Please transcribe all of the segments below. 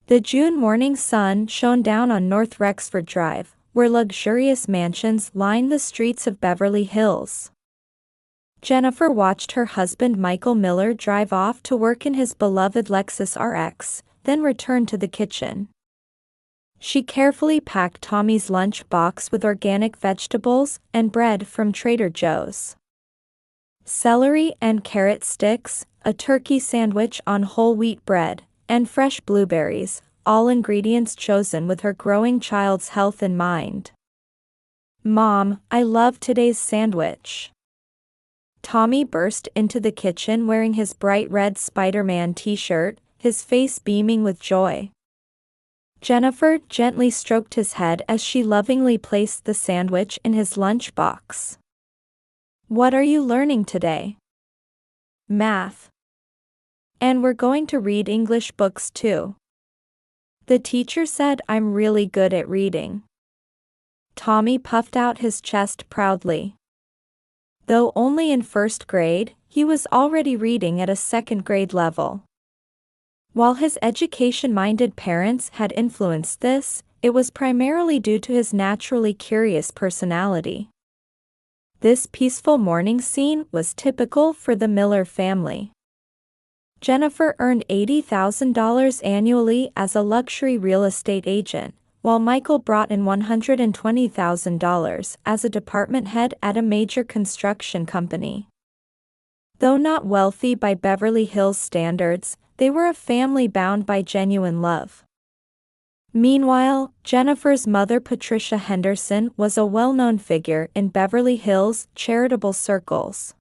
The June morning sun shone down on North Rexford Drive, where luxurious mansions lined the streets of Beverly Hills. Jennifer watched her husband Michael Miller drive off to work in his beloved Lexus RX, then return to the kitchen. She carefully packed Tommy's lunch box with organic vegetables and bread from Trader Joe's. Celery and carrot sticks, a turkey sandwich on whole wheat bread, and fresh blueberries, all ingredients chosen with her growing child's health in mind. "Mom, I love today's sandwich." Tommy burst into the kitchen wearing his bright red Spider-Man t-shirt, his face beaming with joy. Jennifer gently stroked his head as she lovingly placed the sandwich in his lunchbox. "What are you learning today?" "Math. And we're going to read English books too. The teacher said I'm really good at reading." Tommy puffed out his chest proudly. Though only in first grade, he was already reading at a second grade level. While his education-minded parents had influenced this, it was primarily due to his naturally curious personality. This peaceful morning scene was typical for the Miller family. Jennifer earned $80,000 annually as a luxury real estate agent, while Michael brought in $120,000 as a department head at a major construction company. Though not wealthy by Beverly Hills standards, they were a family bound by genuine love. Meanwhile, Jennifer's mother Patricia Henderson was a well-known figure in Beverly Hills charitable circles.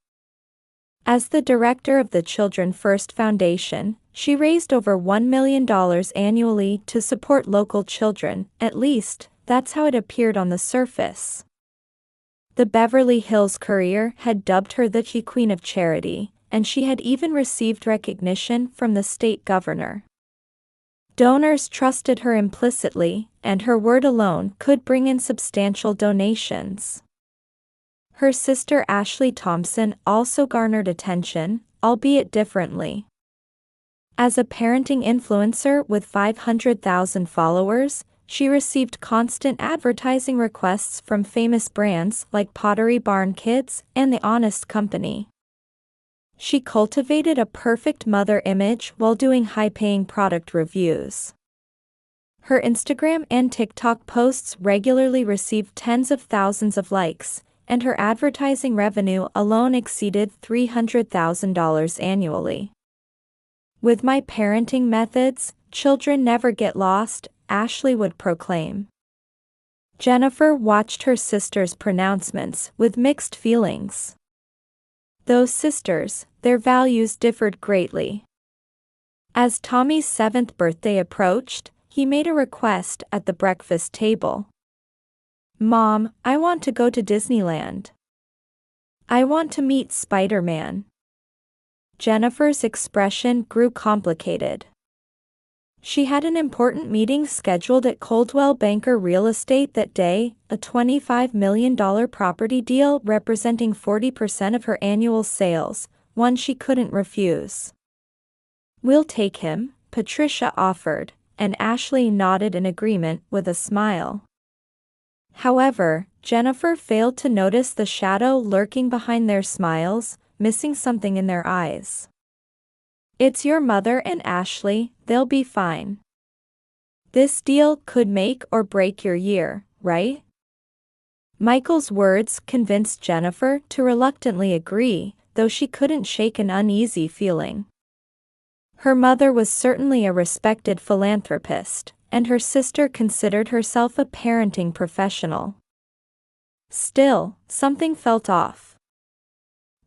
As the director of the Children First Foundation, she raised over $1 million annually to support local children, at least, that's how it appeared on the surface. The Beverly Hills Courier had dubbed her the Queen of Charity, and she had even received recognition from the state governor. Donors trusted her implicitly, and her word alone could bring in substantial donations. Her sister Ashley Thompson also garnered attention, albeit differently. As a parenting influencer with 500,000 followers, she received constant advertising requests from famous brands like Pottery Barn Kids and The Honest Company. She cultivated a perfect mother image while doing high-paying product reviews. Her Instagram and TikTok posts regularly received tens of thousands of likes, and her advertising revenue alone exceeded $300,000 annually. "With my parenting methods, children never get lost," Ashley would proclaim. Jennifer watched her sister's pronouncements with mixed feelings. Those sisters, their values differed greatly. As Tommy's 7th birthday approached, he made a request at the breakfast table. "Mom, I want to go to Disneyland. I want to meet Spider-Man." Jennifer's expression grew complicated. She had an important meeting scheduled at Coldwell Banker Real Estate that day, a $25 million property deal representing 40% of her annual sales, one she couldn't refuse. "We'll take him," Patricia offered, and Ashley nodded in agreement with a smile. However, Jennifer failed to notice the shadow lurking behind their smiles, missing something in their eyes. "It's your mother and Ashley, they'll be fine. This deal could make or break your year, right?" Michael's words convinced Jennifer to reluctantly agree, though she couldn't shake an uneasy feeling. Her mother was certainly a respected philanthropist, and her sister considered herself a parenting professional. Still, something felt off.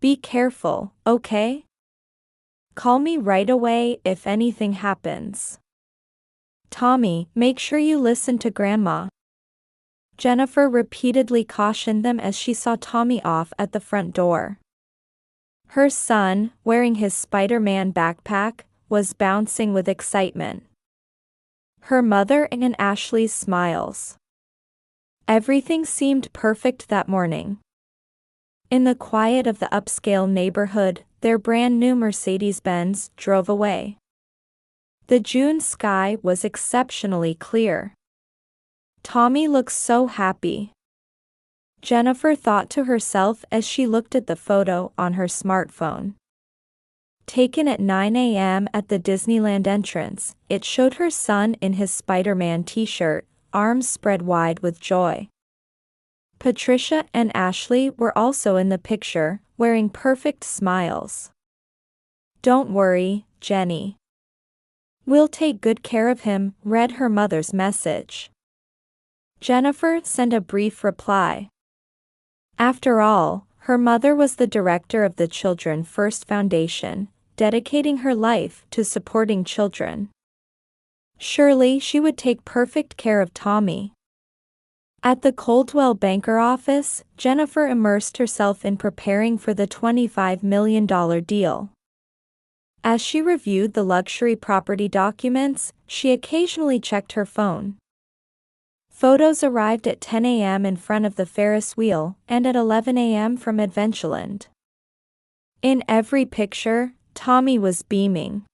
"Be careful, okay? Call me right away if anything happens. Tommy, make sure you listen to Grandma." Jennifer repeatedly cautioned them as she saw Tommy off at the front door. Her son, wearing his Spider-Man backpack, was bouncing with excitement. Her mother and Ashley's smiles. Everything seemed perfect that morning. In the quiet of the upscale neighborhood, their brand new Mercedes-Benz drove away. The June sky was exceptionally clear. Tommy looks so happy, Jennifer thought to herself as she looked at the photo on her smartphone. Taken at 9 a.m. at the Disneyland entrance, it showed her son in his Spider-Man t-shirt, arms spread wide with joy. Patricia and Ashley were also in the picture, wearing perfect smiles. "Don't worry, Jenny. We'll take good care of him," read her mother's message. Jennifer sent a brief reply. After all, her mother was the director of the Children First Foundation, dedicating her life to supporting children. Surely she would take perfect care of Tommy. At the Coldwell Banker office, Jennifer immersed herself in preparing for the $25 million deal. As she reviewed the luxury property documents, she occasionally checked her phone. Photos arrived at 10 a.m. in front of the Ferris wheel and at 11 a.m. from Adventureland. In every picture, Tommy was beaming.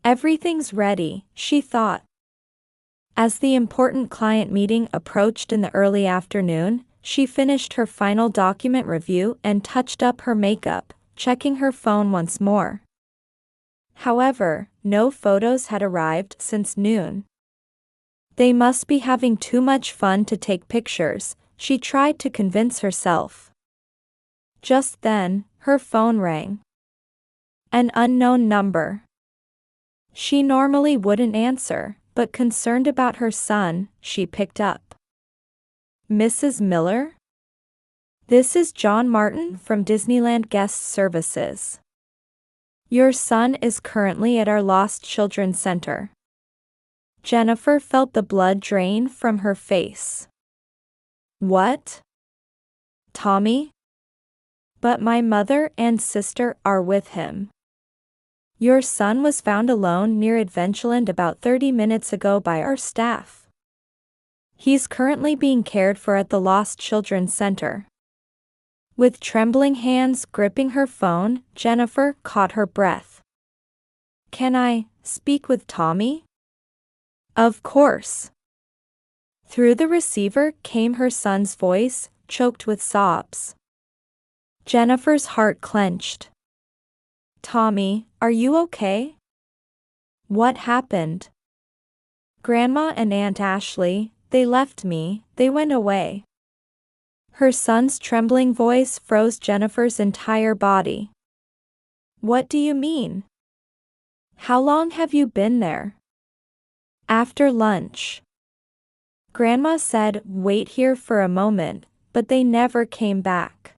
Everything's ready, she thought. As the important client meeting approached in the early afternoon, she finished her final document review and touched up her makeup, checking her phone once more. However, no photos had arrived since noon. They must be having too much fun to take pictures, she tried to convince herself. Just then, her phone rang. An unknown number. She normally wouldn't answer, but concerned about her son, she picked up. "Mrs. Miller? This is John Martin from Disneyland Guest Services. Your son is currently at our Lost Children Center." Jennifer felt the blood drain from her face. "What? Tommy? But my mother and sister are with him. Your son was found alone near Adventureland about 30 minutes ago by our staff. He's currently being cared for at the Lost Children Center." With trembling hands gripping her phone, Jennifer caught her breath. "Can I speak with Tommy?" "Of course." Through the receiver came her son's voice, choked with sobs. Jennifer's heart clenched. "Tommy, are you okay? What happened?" "Grandma and Aunt Ashley, they left me, they went away." Her son's trembling voice froze Jennifer's entire body. "What do you mean? How long have you been there?" "After lunch. Grandma said, wait here for a moment, but they never came back."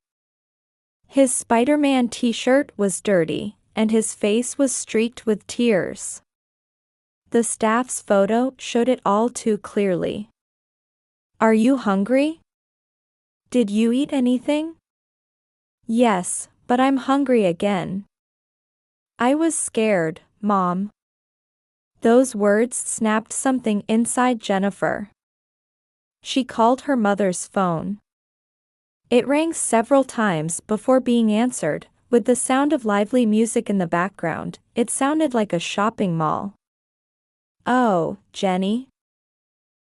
His Spider-Man t-shirt was dirty, and his face was streaked with tears. The staff's photo showed it all too clearly. "Are you hungry? Did you eat anything?" "Yes, but I'm hungry again." "I was scared, Mom." Those words snapped something inside Jennifer. She called her mother's phone. It rang several times before being answered, with the sound of lively music in the background. It sounded like a shopping mall. "Oh, Jenny?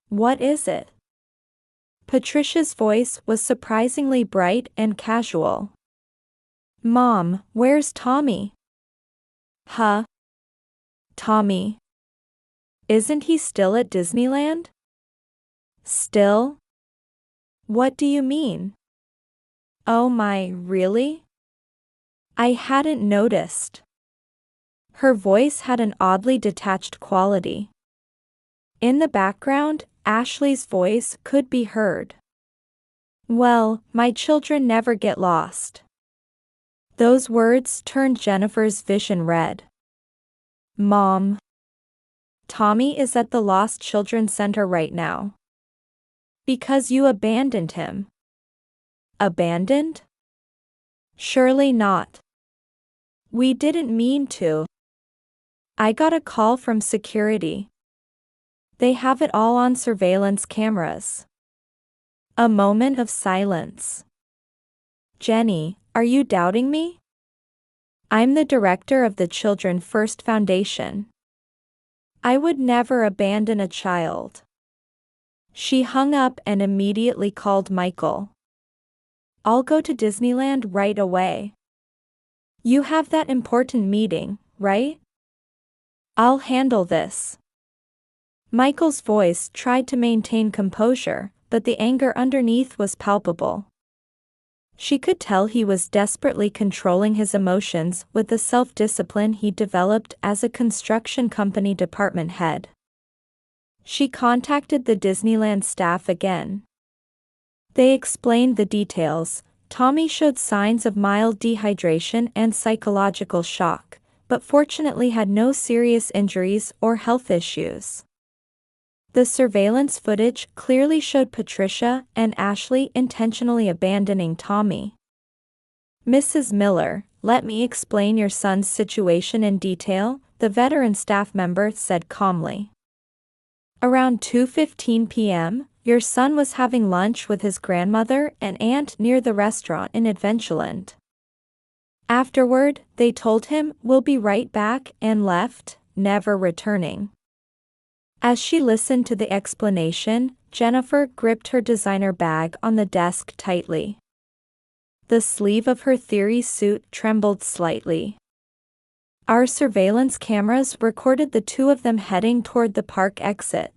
What is it?" Patricia's voice was surprisingly bright and casual. "Mom, where's Tommy?" "Huh? Tommy? Isn't he still at Disneyland?" "Still? What do you mean?" "Oh my, really? I hadn't noticed." Her voice had an oddly detached quality. In the background, Ashley's voice could be heard. "Well, my children never get lost." Those words turned Jennifer's vision red. "Mom. Tommy is at the Lost Children Center right now." "Because you abandoned him." "Abandoned? Surely not. We didn't mean to. I got a call from security. They have it all on surveillance cameras." A moment of silence. "Jenny, are you doubting me? I'm the director of the Children First Foundation." I would never abandon a child. She hung up and immediately called Michael. I'll go to Disneyland right away. You have that important meeting, right? I'll handle this. Michael's voice tried to maintain composure, but the anger underneath was palpable. She could tell he was desperately controlling his emotions with the self-discipline he developed as a construction company department head. She contacted the Disneyland staff again. They explained the details. Tommy showed signs of mild dehydration and psychological shock, but fortunately had no serious injuries or health issues. The surveillance footage clearly showed Patricia and Ashley intentionally abandoning Tommy. Mrs. Miller, let me explain your son's situation in detail, the veteran staff member said calmly. Around 2:15 p.m., your son was having lunch with his grandmother and aunt near the restaurant in Adventureland. Afterward, they told him, "We'll be right back," and left, never returning. As she listened to the explanation, Jennifer gripped her designer bag on the desk tightly. The sleeve of her theory suit trembled slightly. Our surveillance cameras recorded the two of them heading toward the park exit.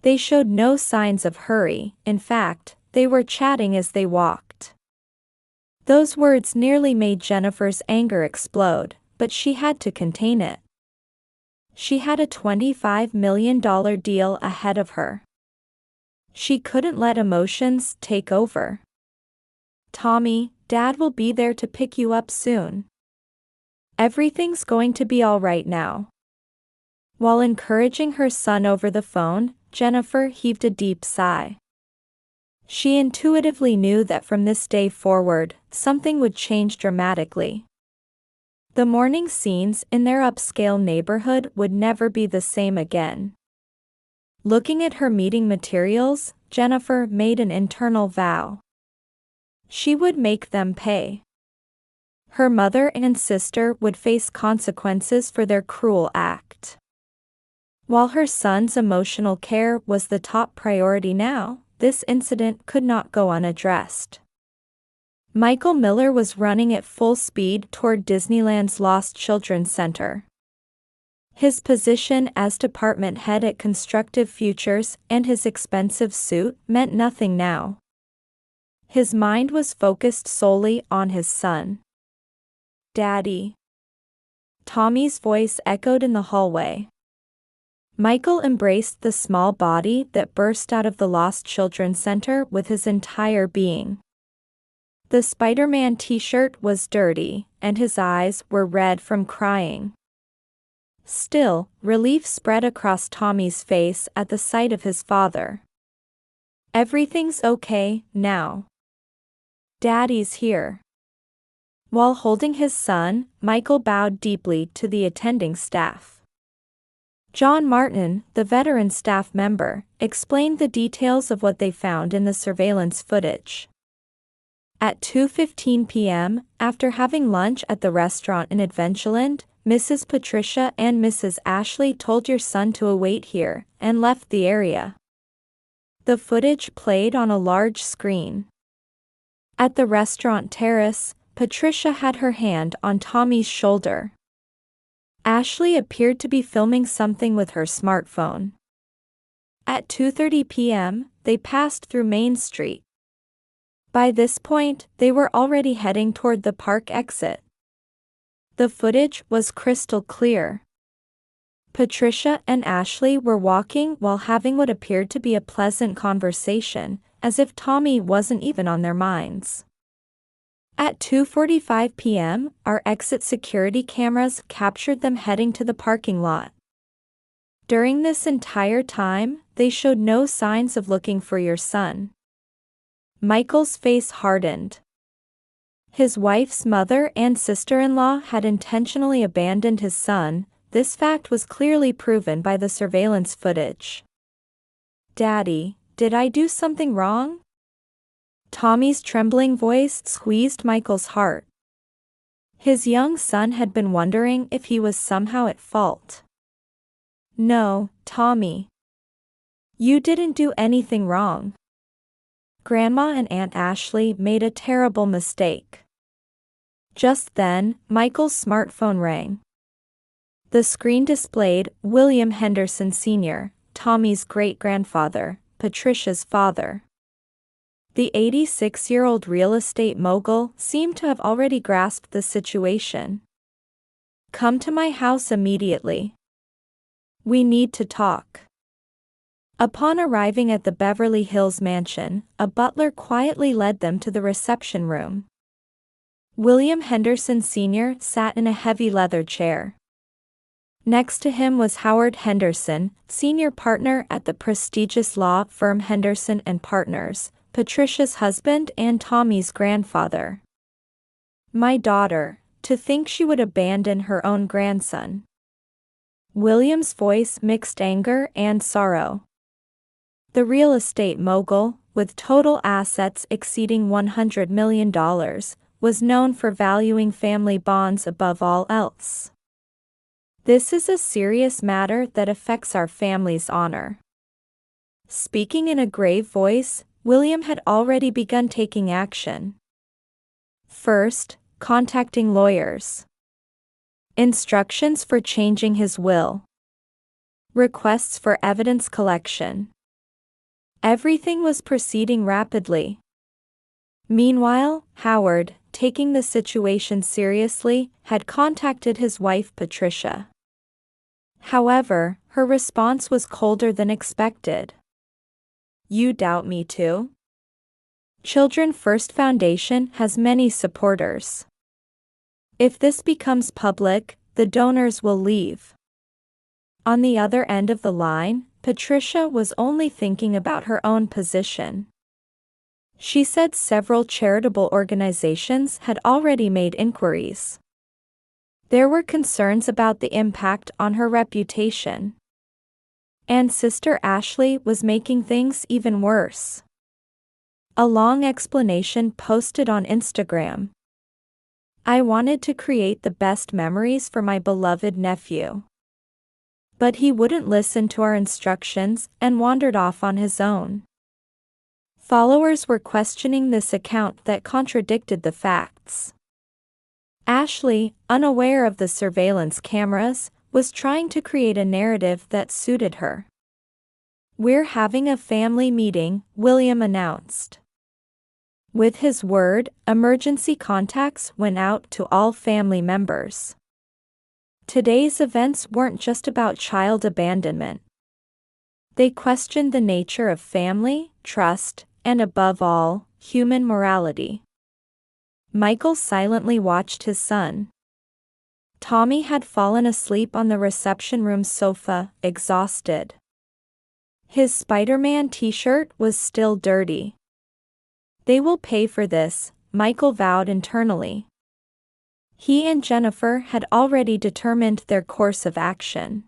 They showed no signs of hurry, in fact, they were chatting as they walked. Those words nearly made Jennifer's anger explode, but she had to contain it. She had a $25 million deal ahead of her. She couldn't let emotions take over. Tommy, Dad will be there to pick you up soon. Everything's going to be all right now. While encouraging her son over the phone, Jennifer heaved a deep sigh. She intuitively knew that from this day forward, something would change dramatically. The morning scenes in their upscale neighborhood would never be the same again. Looking at her meeting materials, Jennifer made an internal vow. She would make them pay. Her mother and sister would face consequences for their cruel act. While her son's emotional care was the top priority now, this incident could not go unaddressed. Michael Miller was running at full speed toward Disneyland's Lost Children's Center. His position as department head at Constructive Futures and his expensive suit meant nothing now. His mind was focused solely on his son. "Daddy." Tommy's voice echoed in the hallway. Michael embraced the small body that burst out of the Lost Children's Center with his entire being. The Spider-Man t-shirt was dirty, and his eyes were red from crying. Still, relief spread across Tommy's face at the sight of his father. "Everything's okay, now. Daddy's here." While holding his son, Michael bowed deeply to the attending staff. John Martin, the veteran staff member, explained the details of what they found in the surveillance footage. At 2:15 p.m., after having lunch at the restaurant in Adventureland, Mrs. Patricia and Mrs. Ashley told your son to await here, and left the area. The footage played on a large screen. At the restaurant terrace, Patricia had her hand on Tommy's shoulder. Ashley appeared to be filming something with her smartphone. At 2:30 p.m., they passed through Main Street. By this point, they were already heading toward the park exit. The footage was crystal clear. Patricia and Ashley were walking while having what appeared to be a pleasant conversation, as if Tommy wasn't even on their minds. At 2:45 p.m., our exit security cameras captured them heading to the parking lot. During this entire time, they showed no signs of looking for your son. Michael's face hardened. His wife's mother and sister-in-law had intentionally abandoned his son. This fact was clearly proven by the surveillance footage. "Daddy, did I do something wrong?" Tommy's trembling voice squeezed Michael's heart. His young son had been wondering if he was somehow at fault. No, Tommy. You didn't do anything wrong. Grandma and Aunt Ashley made a terrible mistake. Just then, Michael's smartphone rang. The screen displayed William Henderson Sr., Tommy's great-grandfather, Patricia's father. The 86-year-old real estate mogul seemed to have already grasped the situation. "Come to my house immediately. We need to talk." Upon arriving at the Beverly Hills mansion, a butler quietly led them to the reception room. William Henderson Sr. sat in a heavy leather chair. Next to him was Howard Henderson, senior partner at the prestigious law firm Henderson and Partners, Patricia's husband and Tommy's grandfather. "My daughter, to think she would abandon her own grandson." William's voice mixed anger and sorrow. The real estate mogul, with total assets exceeding $100 million, was known for valuing family bonds above all else. "This is a serious matter that affects our family's honor." Speaking in a grave voice, William had already begun taking action. First, contacting lawyers. Instructions for changing his will. Requests for evidence collection. Everything was proceeding rapidly. Meanwhile, Howard, taking the situation seriously, had contacted his wife Patricia. However, her response was colder than expected. "You doubt me too?" Children First Foundation has many supporters. If this becomes public, the donors will leave. On the other end of the line, Patricia was only thinking about her own position. She said several charitable organizations had already made inquiries. There were concerns about the impact on her reputation. And Sister Ashley was making things even worse. A long explanation posted on Instagram. "I wanted to create the best memories for my beloved nephew. But he wouldn't listen to our instructions and wandered off on his own." Followers were questioning this account that contradicted the facts. Ashley, unaware of the surveillance cameras, was trying to create a narrative that suited her. "We're having a family meeting," William announced. With his word, emergency contacts went out to all family members. Today's events weren't just about child abandonment. They questioned the nature of family, trust, and above all, human morality. Michael silently watched his son. Tommy had fallen asleep on the reception room sofa, exhausted. His Spider-Man t-shirt was still dirty. "They will pay for this," Michael vowed internally. He and Jennifer had already determined their course of action.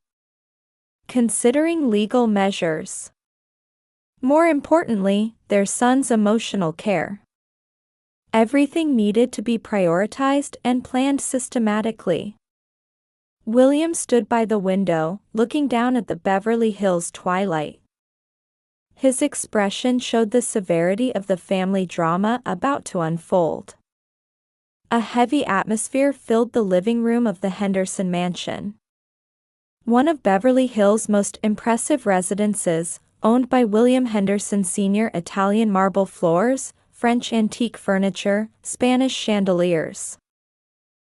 Considering legal measures. More importantly, their son's emotional care. Everything needed to be prioritized and planned systematically. William stood by the window, looking down at the Beverly Hills twilight. His expression showed the severity of the family drama about to unfold. A heavy atmosphere filled the living room of the Henderson mansion. One of Beverly Hills' most impressive residences, owned by William Henderson Sr. Italian marble floors, French antique furniture, Spanish chandeliers.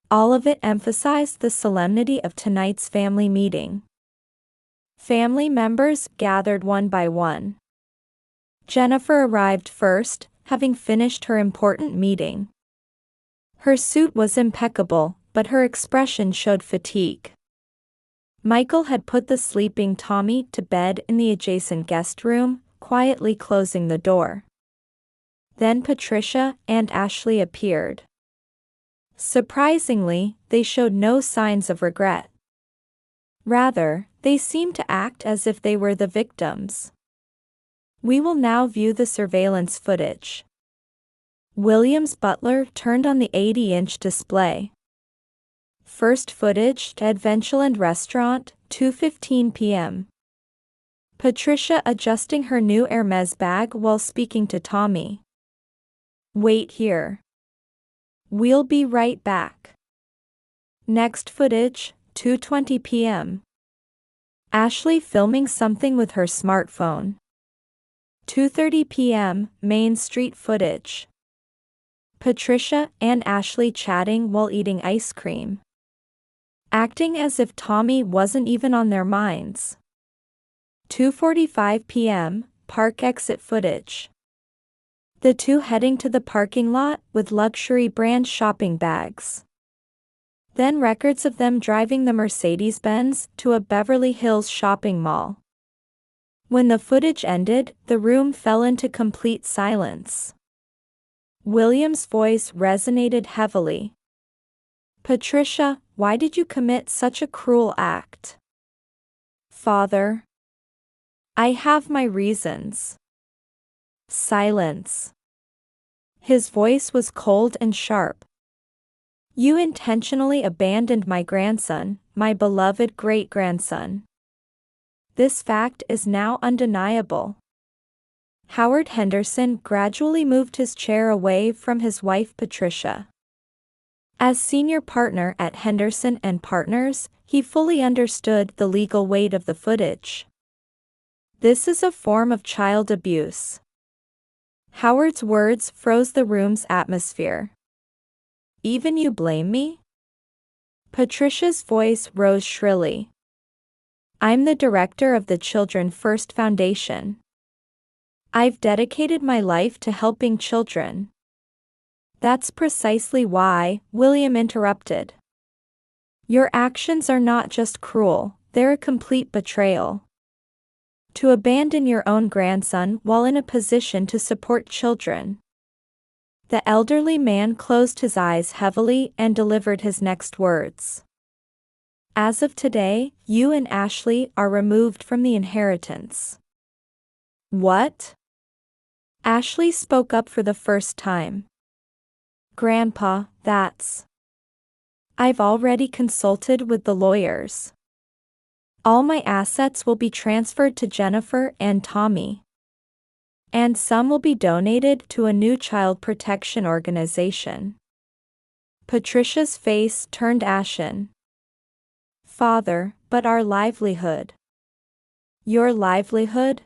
All of it emphasized the solemnity of tonight's family meeting. Family members gathered one by one. Jennifer arrived first, having finished her important meeting. Her suit was impeccable, but her expression showed fatigue. Michael had put the sleeping Tommy to bed in the adjacent guest room, quietly closing the door. Then Patricia and Ashley appeared. Surprisingly, they showed no signs of regret. Rather, they seemed to act as if they were the victims. We will now view the surveillance footage. William's butler turned on the 80-inch display. First footage, Adventureland Restaurant, 2:15 p.m. Patricia adjusting her new Hermes bag while speaking to Tommy. Wait here. We'll be right back. Next footage, 2:20 p.m. Ashley filming something with her smartphone. 2:30 p.m. Main Street footage. Patricia and Ashley chatting while eating ice cream. Acting as if Tommy wasn't even on their minds. 2:45 p.m. Park exit footage. The two heading to the parking lot with luxury brand shopping bags. Then records of them driving the Mercedes-Benz to a Beverly Hills shopping mall. When the footage ended, the room fell into complete silence. William's voice resonated heavily. Patricia, why did you commit such a cruel act? Father. I have my reasons. Silence. His voice was cold and sharp. You intentionally abandoned my grandson, my beloved great-grandson. This fact is now undeniable. Howard Henderson gradually moved his chair away from his wife Patricia. As senior partner at Henderson and Partners, he fully understood the legal weight of the footage. This is a form of child abuse. Howard's words froze the room's atmosphere. Even you blame me? Patricia's voice rose shrilly. I'm the director of the Children First Foundation. I've dedicated my life to helping children. That's precisely why, William interrupted. Your actions are not just cruel, they're a complete betrayal. To abandon your own grandson while in a position to support children. The elderly man closed his eyes heavily and delivered his next words. As of today, you and Ashley are removed from the inheritance. What? Ashley spoke up for the first time. Grandpa, that's... I've already consulted with the lawyers. All my assets will be transferred to Jennifer and Tommy. And some will be donated to a new child protection organization. Patricia's face turned ashen. Father, but our livelihood. Your livelihood?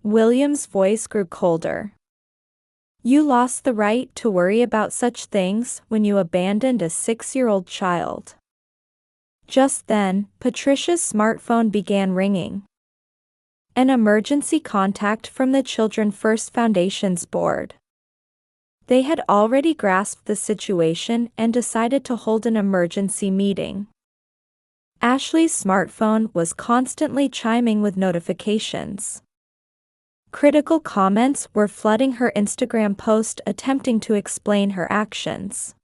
William's voice grew colder. You lost the right to worry about such things when you abandoned a 6-year-old child. Just then, Patricia's smartphone began ringing. An emergency contact from the Children First Foundation's board. They had already grasped the situation and decided to hold an emergency meeting. Ashley's smartphone was constantly chiming with notifications. Critical comments were flooding her Instagram post attempting to explain her actions.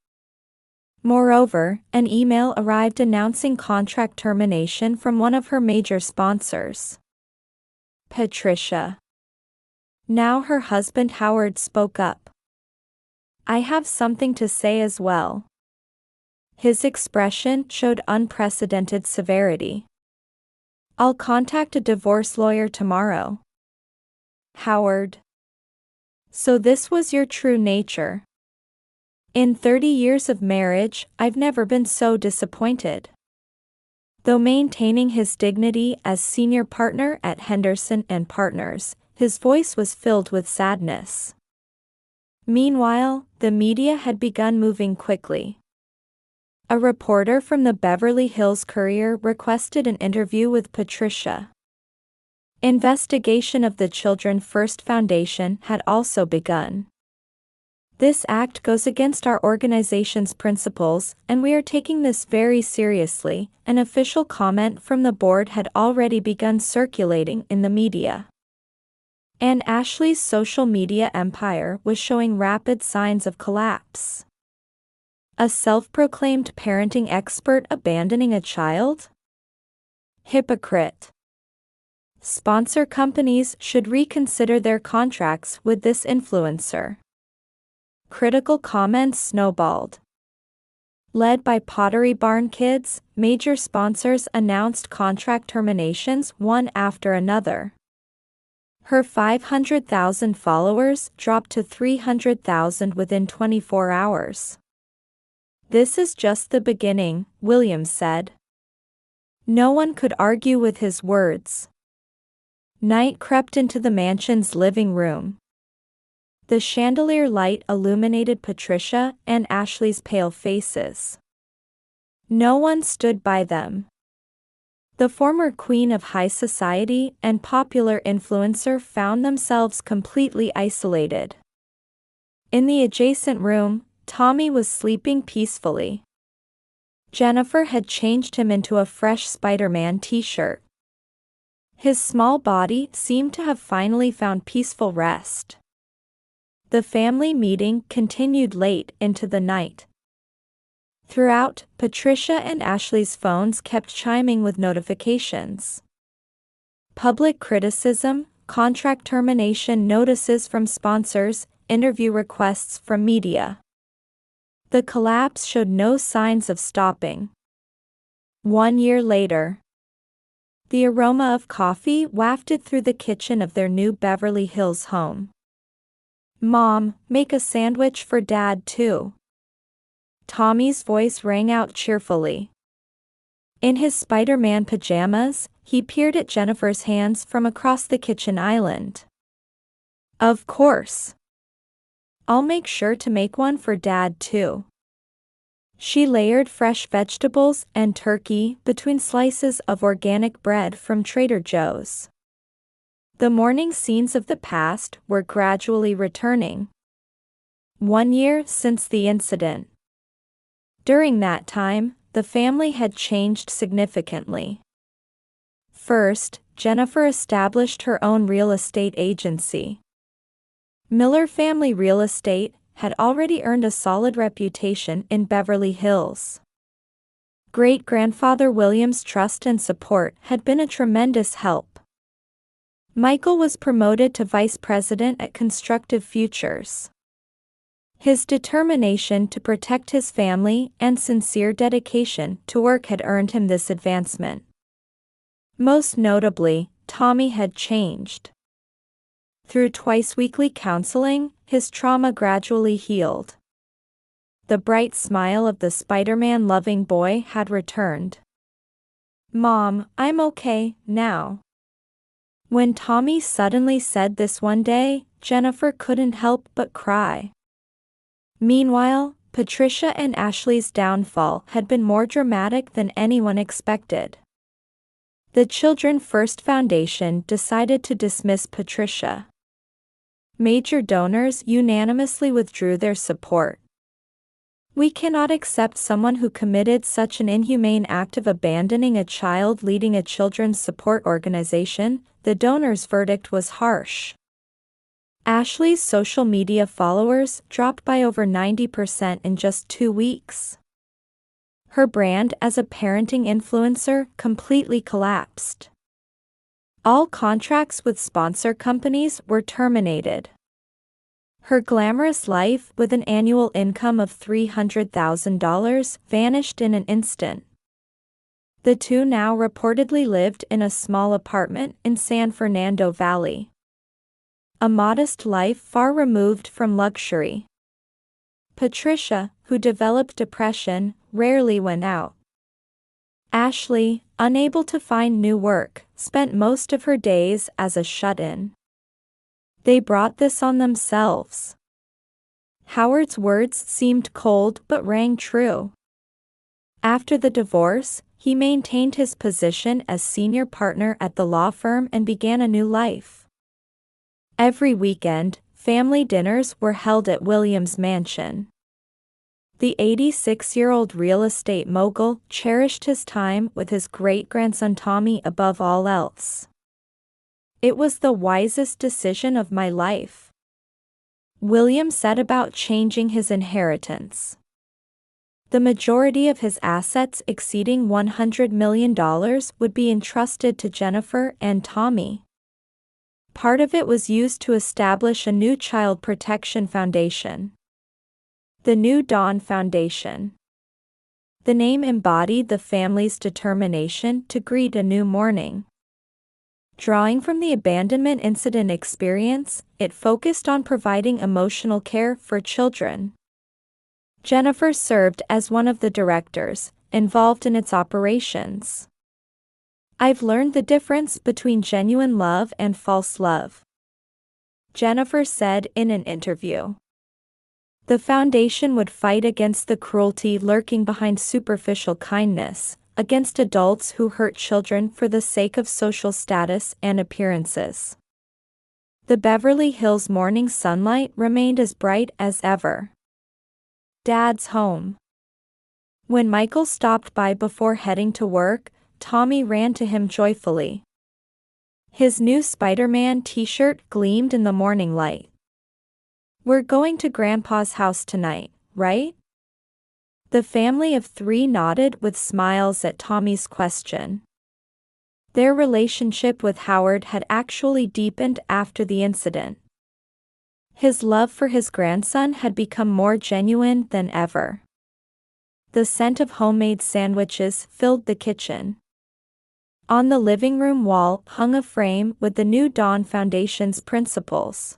Moreover, an email arrived announcing contract termination from one of her major sponsors. Patricia. Now her husband Howard spoke up. I have something to say as well. His expression showed unprecedented severity. I'll contact a divorce lawyer tomorrow. Howard. So this was your true nature. In 30 years of marriage, I've never been so disappointed. Though maintaining his dignity as senior partner at Henderson and Partners, his voice was filled with sadness. Meanwhile, the media had begun moving quickly. A reporter from the Beverly Hills Courier requested an interview with Patricia. Investigation of the Children First Foundation had also begun. This act goes against our organization's principles, and we are taking this very seriously. An official comment from the board had already begun circulating in the media. And Ashley's social media empire was showing rapid signs of collapse. A self-proclaimed parenting expert abandoning a child? Hypocrite. Sponsor companies should reconsider their contracts with this influencer. Critical comments snowballed. Led by Pottery Barn Kids, major sponsors announced contract terminations one after another. Her 500,000 followers dropped to 300,000 within 24 hours. "This is just the beginning," Williams said. No one could argue with his words. Night crept into the mansion's living room. The chandelier light illuminated Patricia and Ashley's pale faces. No one stood by them. The former queen of high society and popular influencer found themselves completely isolated. In the adjacent room, Tommy was sleeping peacefully. Jennifer had changed him into a fresh Spider-Man t-shirt. His small body seemed to have finally found peaceful rest. The family meeting continued late into the night. Throughout, Patricia and Ashley's phones kept chiming with notifications. Public criticism, contract termination notices from sponsors, interview requests from media. The collapse showed no signs of stopping. 1 year later, the aroma of coffee wafted through the kitchen of their new Beverly Hills home. "Mom, make a sandwich for Dad too." Tommy's voice rang out cheerfully. In his Spider-Man pajamas, he peered at Jennifer's hands from across the kitchen island. "Of course. I'll make sure to make one for Dad too." She layered fresh vegetables and turkey between slices of organic bread from Trader Joe's. The morning scenes of the past were gradually returning. 1 year since the incident. During that time, the family had changed significantly. First, Jennifer established her own real estate agency. Miller Family Real Estate had already earned a solid reputation in Beverly Hills. Great-grandfather William's trust and support had been a tremendous help. Michael was promoted to vice president at Constructive Futures. His determination to protect his family and sincere dedication to work had earned him this advancement. Most notably, Tommy had changed. Through twice-weekly counseling, his trauma gradually healed. The bright smile of the Spider-Man-loving boy had returned. "Mom, I'm okay now." When Tommy suddenly said this one day, Jennifer couldn't help but cry. Meanwhile, Patricia and Ashley's downfall had been more dramatic than anyone expected. The Children First Foundation decided to dismiss Patricia. Major donors unanimously withdrew their support. "We cannot accept someone who committed such an inhumane act of abandoning a child leading a children's support organization," the donors' verdict was harsh. Ashley's social media followers dropped by over 90% in just 2 weeks. Her brand as a parenting influencer completely collapsed. All contracts with sponsor companies were terminated. Her glamorous life with an annual income of $300,000 vanished in an instant. The two now reportedly lived in a small apartment in San Fernando Valley. A modest life far removed from luxury. Patricia, who developed depression, rarely went out. Ashley, unable to find new work, spent most of her days as a shut-in. They brought this on themselves. Howard's words seemed cold but rang true. After the divorce, he maintained his position as senior partner at the law firm and began a new life. Every weekend, family dinners were held at Williams' mansion. The 86-year-old real estate mogul cherished his time with his great-grandson Tommy above all else. "It was the wisest decision of my life," William said about changing his inheritance. The majority of his assets exceeding $100 million would be entrusted to Jennifer and Tommy. Part of it was used to establish a new child protection foundation, the New Dawn Foundation. The name embodied the family's determination to greet a new morning. Drawing from the abandonment incident experience, it focused on providing emotional care for children. Jennifer served as one of the directors, involved in its operations. I've learned the difference between genuine love and false love, Jennifer said in an interview. The foundation would fight against the cruelty lurking behind superficial kindness, against adults who hurt children for the sake of social status and appearances. The Beverly Hills morning sunlight remained as bright as ever. Dad's home. When Michael stopped by before heading to work, Tommy ran to him joyfully. His new Spider-Man t-shirt gleamed in the morning light. "We're going to Grandpa's house tonight, right?" The family of three nodded with smiles at Tommy's question. Their relationship with Howard had actually deepened after the incident. His love for his grandson had become more genuine than ever. The scent of homemade sandwiches filled the kitchen. On the living room wall hung a frame with the New Dawn Foundation's principles.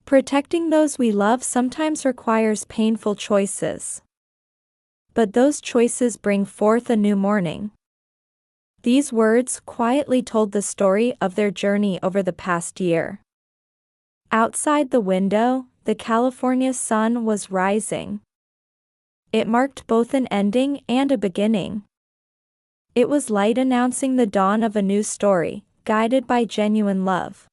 Protecting those we love sometimes requires painful choices. But those choices bring forth a new morning. These words quietly told the story of their journey over the past year. Outside the window, the California sun was rising. It marked both an ending and a beginning. It was light announcing the dawn of a new story, guided by genuine love.